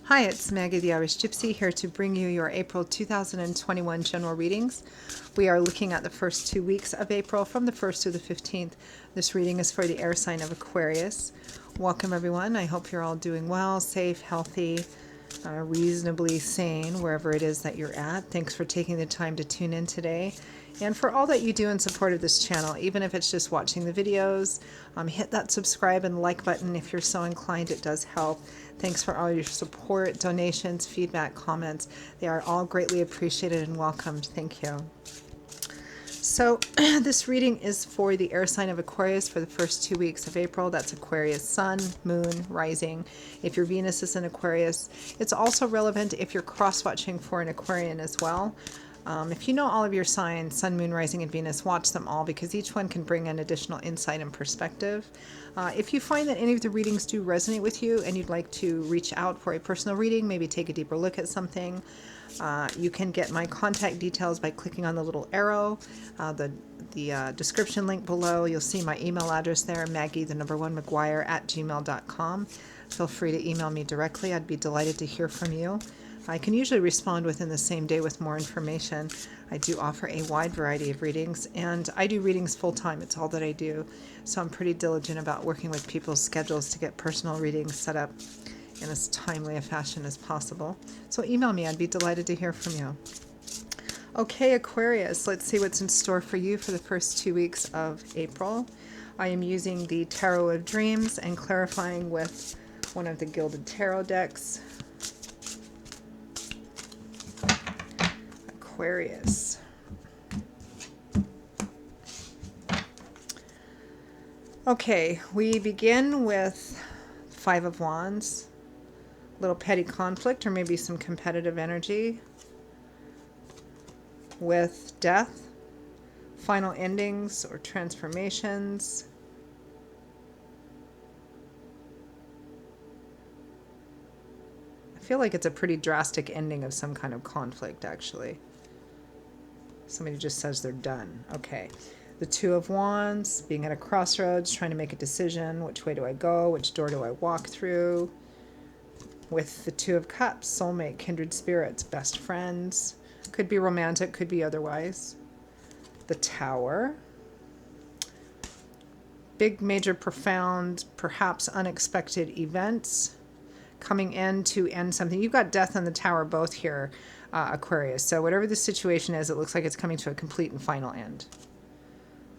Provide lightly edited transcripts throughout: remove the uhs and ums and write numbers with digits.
Hi, it's Maggie the Irish Gypsy here to bring you your April 2021 general readings. We are looking at the first 2 weeks of April from the 1st to the 15th. This reading is for the air sign of Aquarius. Welcome everyone. I hope you're all doing well, safe, healthy, reasonably sane wherever it is that you're at. Thanks for taking the time to tune in today. And for all that you do in support of this channel, even if it's just watching the videos, hit that subscribe and like button if you're so inclined. It does help. Thanks for all your support, donations, feedback, comments. They are all greatly appreciated and welcomed. Thank you. So this reading is for the air sign of Aquarius for the first 2 weeks of April. That's Aquarius sun, moon, rising. If your Venus is in Aquarius, it's also relevant if you're cross-watching for an Aquarian as well. If you know all of your signs, Sun, Moon, Rising, and Venus, watch them all because each one can bring an additional insight and perspective. If you find that any of the readings do resonate with you and you'd like to reach out for a personal reading, maybe take a deeper look at something, you can get my contact details by clicking on the little arrow, the description link below. You'll see my email address there, Maggie1McGuire@gmail.com. Feel free to email me directly. I'd be delighted to hear from you. I can usually respond within the same day with more information. I do offer a wide variety of readings, and I do readings full-time. It's all that I do. So I'm pretty diligent about working with people's schedules to get personal readings set up in as timely a fashion as possible. So email me. I'd be delighted to hear from you. Okay, Aquarius, let's see what's in store for you for the first 2 weeks of April. I am using the Tarot of Dreams and clarifying with one of the Gilded Tarot decks. Aquarius. Okay, we begin with Five of Wands, little petty conflict or maybe some competitive energy, with death, final endings or transformations, I feel like it's a pretty drastic ending of some kind of conflict actually. Somebody just says they're done. Okay. The Two of Wands, being at a crossroads, trying to make a decision. Which way do I go? Which door do I walk through? With the Two of Cups, soulmate, kindred spirits, best friends. Could be romantic, could be otherwise. The Tower. Big, major, profound, perhaps unexpected events coming in to end something. You've got death and the Tower both here. Aquarius. So whatever the situation is, it looks like it's coming to a complete and final end.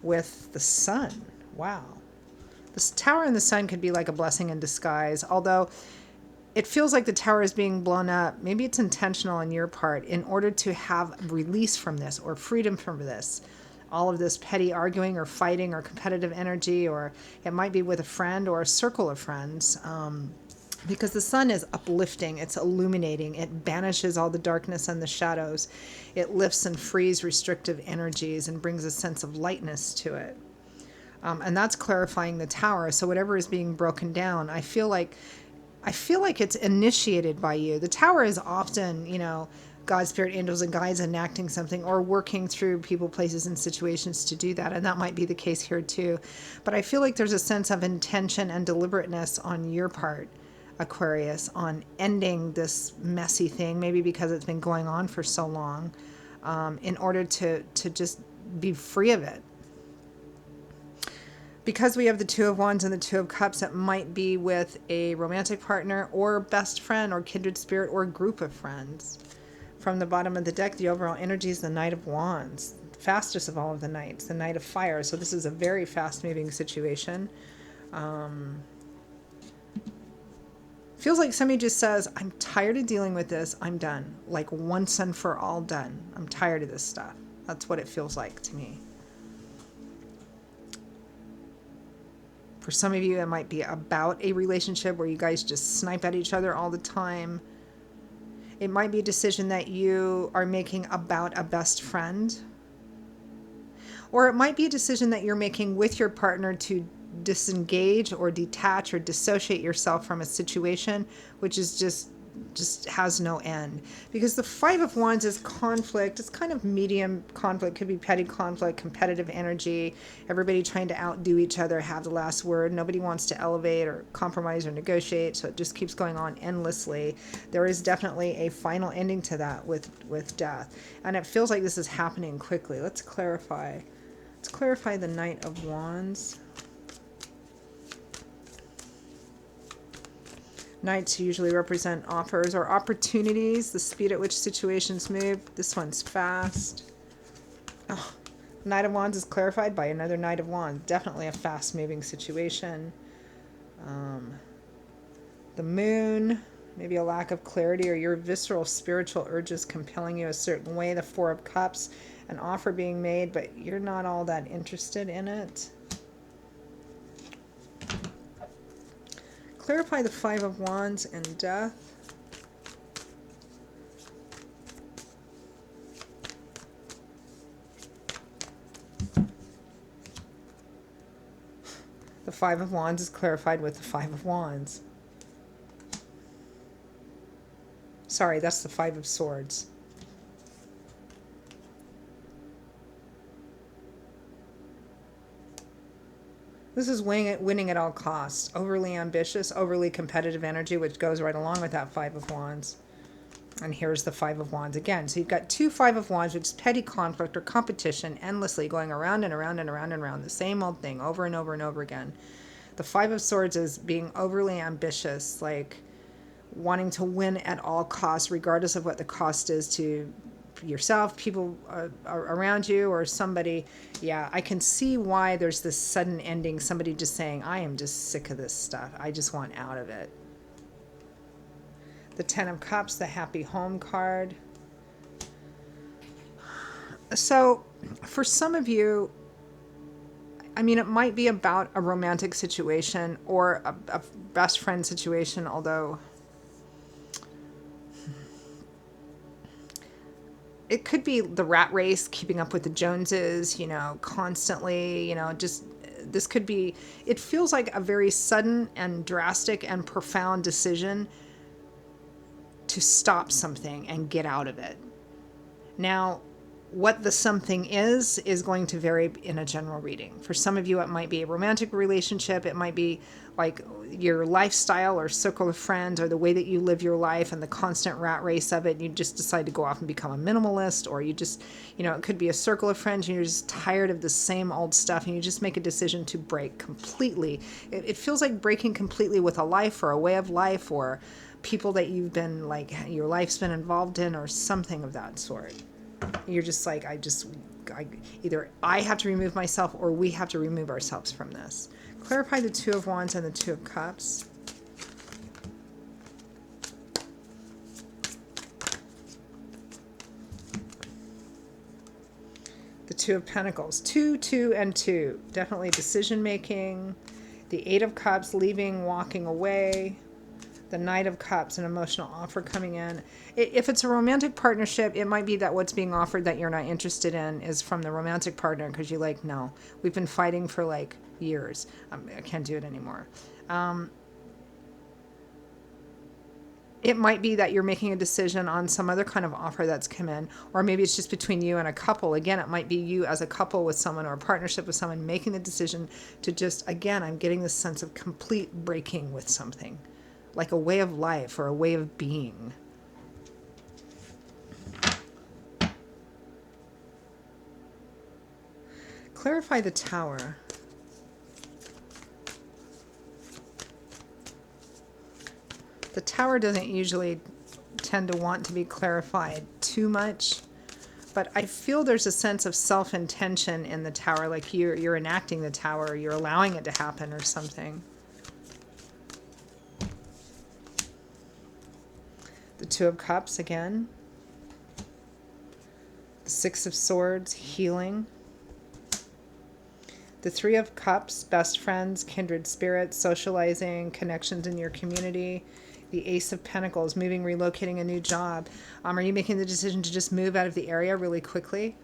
With the Sun. Wow. This Tower and the Sun could be like a blessing in disguise, although it feels like the Tower is being blown up. Maybe it's intentional on your part in order to have release from this or freedom from this. All of this petty arguing or fighting or competitive energy, or it might be with a friend or a circle of friends. Because the Sun is uplifting, it's illuminating, it banishes all the darkness and the shadows. It lifts and frees restrictive energies and brings a sense of lightness to it. And that's clarifying the Tower. So whatever is being broken down, I feel like it's initiated by you. The Tower is often, God, spirit, angels, and guides enacting something or working through people, places, and situations to do that. And that might be the case here too. But I feel like there's a sense of intention and deliberateness on your part, Aquarius, on ending this messy thing, maybe because it's been going on for so long, in order to just be free of it. Because we have the Two of Wands and the Two of Cups, it might be with a romantic partner or best friend or kindred spirit or group of friends. From the bottom of the deck, the overall energy is the Knight of Wands, fastest of all of the knights, the Knight of Fire. So this is a very fast-moving situation. Feels like somebody just says, I'm tired of dealing with this. I'm done. Like once and for all done. I'm tired of this stuff. That's what it feels like to me. For some of you, it might be about a relationship where you guys just snipe at each other all the time. It might be a decision that you are making about a best friend. Or it might be a decision that you're making with your partner to disengage or detach or dissociate yourself from a situation, which is just just has no end. Because the Five of Wands is conflict. It's kind of medium conflict. Could be petty conflict, competitive energy, everybody trying to outdo each other, have the last word. Nobody wants to elevate or compromise or negotiate, so it just keeps going on endlessly. There is definitely a final ending to that with death. And it feels like this is happening quickly. Let's clarify. Let's clarify the Knight of Wands. Knights usually represent offers or opportunities, the speed at which situations move. This one's fast. Oh, Knight of Wands is clarified by another Knight of Wands. Definitely a fast-moving situation. The Moon, maybe a lack of clarity or your visceral spiritual urges compelling you a certain way. The Four of Cups, an offer being made, but you're not all that interested in it. Clarify the Five of Wands and death. The Five of Wands is clarified with the Five of Wands. Sorry, that's the Five of Swords. This is winning at all costs. Overly ambitious, overly competitive energy, which goes right along with that Five of Wands. And here's the Five of Wands again. So you've got two Five of Wands, which is petty conflict or competition, endlessly going around and around and around and around. The same old thing over and over and over again. The Five of Swords is being overly ambitious, like wanting to win at all costs, regardless of what the cost is to yourself, people around you, or somebody. Yeah, I can see why there's this sudden ending. Somebody just saying, I am just sick of this stuff. I just want out of it. The Ten of Cups, the happy home card. So for some of you, I mean, it might be about a romantic situation or a best friend situation, although it could be the rat race, keeping up with the Joneses, you know, constantly, you know, just, this could be, it feels like a very sudden and drastic and profound decision to stop something and get out of it. Now, what the something is going to vary in a general reading. For some of you, it might be a romantic relationship. It might be like your lifestyle or circle of friends or the way that you live your life and the constant rat race of it. And you just decide to go off and become a minimalist, or you just, you know, it could be a circle of friends and you're just tired of the same old stuff and you just make a decision to break completely. It feels like breaking completely with a life or a way of life or people that you've been like, your life's been involved in or something of that sort. You're just like, either I have to remove myself or we have to remove ourselves from this. Clarify the Two of Wands and the Two of Cups. The Two of Pentacles. 2, 2, and 2. Definitely decision making. The Eight of Cups, leaving, walking away. The Knight of Cups, an emotional offer coming in. If it's a romantic partnership, it might be that what's being offered that you're not interested in is from the romantic partner because you're like, no, we've been fighting for like years. I can't do it anymore. It might be that you're making a decision on some other kind of offer that's come in, or maybe it's just between you and a couple. Again, it might be you as a couple with someone or a partnership with someone making the decision to just, again, I'm getting this sense of complete breaking with something. Like a way of life or a way of being. Clarify the Tower. The Tower doesn't usually tend to want to be clarified too much, but I feel there's a sense of self-intention in the Tower, like you're enacting the Tower, you're allowing it to happen or something. The Two of Cups again. The Six of Swords, healing. The Three of Cups, best friends, kindred spirits, socializing, connections in your community. The Ace of Pentacles, moving, relocating, a new job. Are you making the decision to just move out of the area really quickly?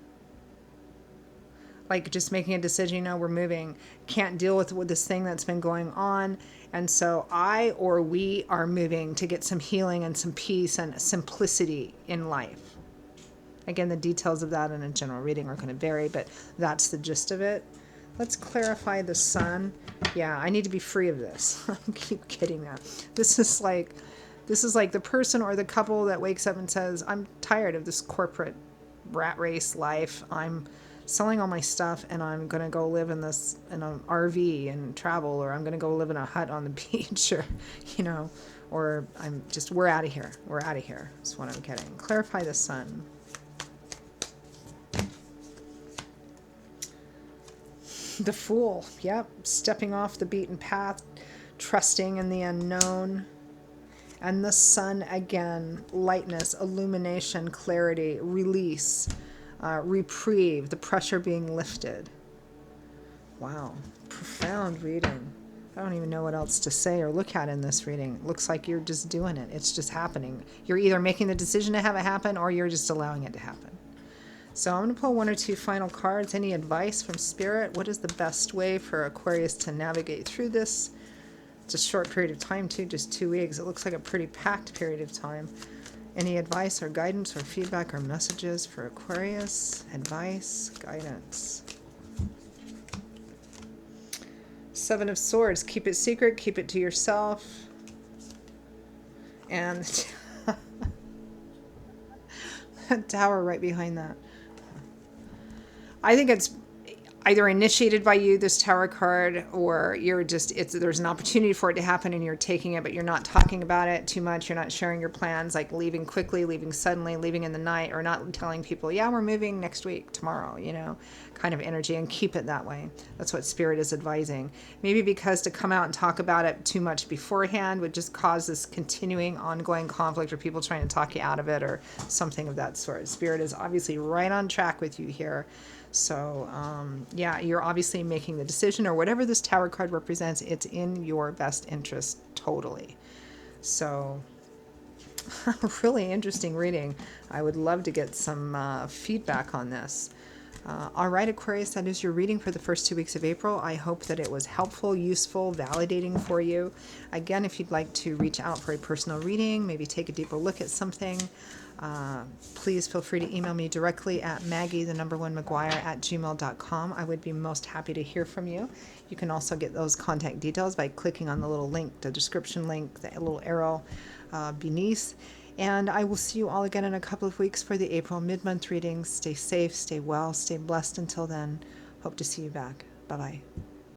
Like just making a decision, you know, we're moving, can't deal with this thing that's been going on, And so I or we are moving to get some healing and some peace and simplicity in life. Again, the details of that in a general reading are going to vary, but that's the gist of it. Let's clarify the sun. Yeah, I need to be free of this. I keep getting that. This is like the person or the couple that wakes up and says, I'm tired of this corporate rat race life. I'm selling all my stuff and I'm going to go live in an RV and travel, or I'm going to go live in a hut on the beach, or, or we're out of here. We're out of here. That's what I'm getting. Clarify the sun. The Fool. Yep. Stepping off the beaten path, trusting in the unknown. And the Sun again. Lightness, illumination, clarity, release, reprieve, the pressure being lifted. Wow. Profound reading. I don't even know what else to say or look at in this reading. It looks like you're just doing it. It's just happening. You're either making the decision to have it happen or you're just allowing it to happen. So I'm going to pull one or two final cards. Any advice from Spirit? What is the best way for Aquarius to navigate through this? It's a short period of time too, just 2 weeks. It looks like a pretty packed period of time. Any advice or guidance or feedback or messages for Aquarius? Advice, guidance. Seven of Swords. Keep it secret. Keep it to yourself. And the Tower right behind that. I think it's either initiated by you, this Tower card, or there's an opportunity for it to happen and you're taking it, but you're not talking about it too much. You're not sharing your plans, like leaving quickly, leaving suddenly, leaving in the night, or not telling people, yeah, we're moving next week, tomorrow, kind of energy, and keep it that way. That's what Spirit is advising. Maybe because to come out and talk about it too much beforehand would just cause this continuing, ongoing conflict, or people trying to talk you out of it, or something of that sort. Spirit is obviously right on track with you here. So, yeah, you're obviously making the decision, or whatever this Tower card represents, it's in your best interest totally. So, really interesting reading. I would love to get some feedback on this. All right, Aquarius, that is your reading for the first 2 weeks of April. I hope that it was helpful, useful, validating for you. Again, if you'd like to reach out for a personal reading, maybe take a deeper look at something, please feel free to email me directly at maggie1mcguire@gmail.com. I would be most happy to hear from you. You can also get those contact details by clicking on the little link, the description link, the little arrow beneath. And I will see you all again in a couple of weeks for the April mid-month readings. Stay safe, stay well, stay blessed until then. Hope to see you back. Bye-bye.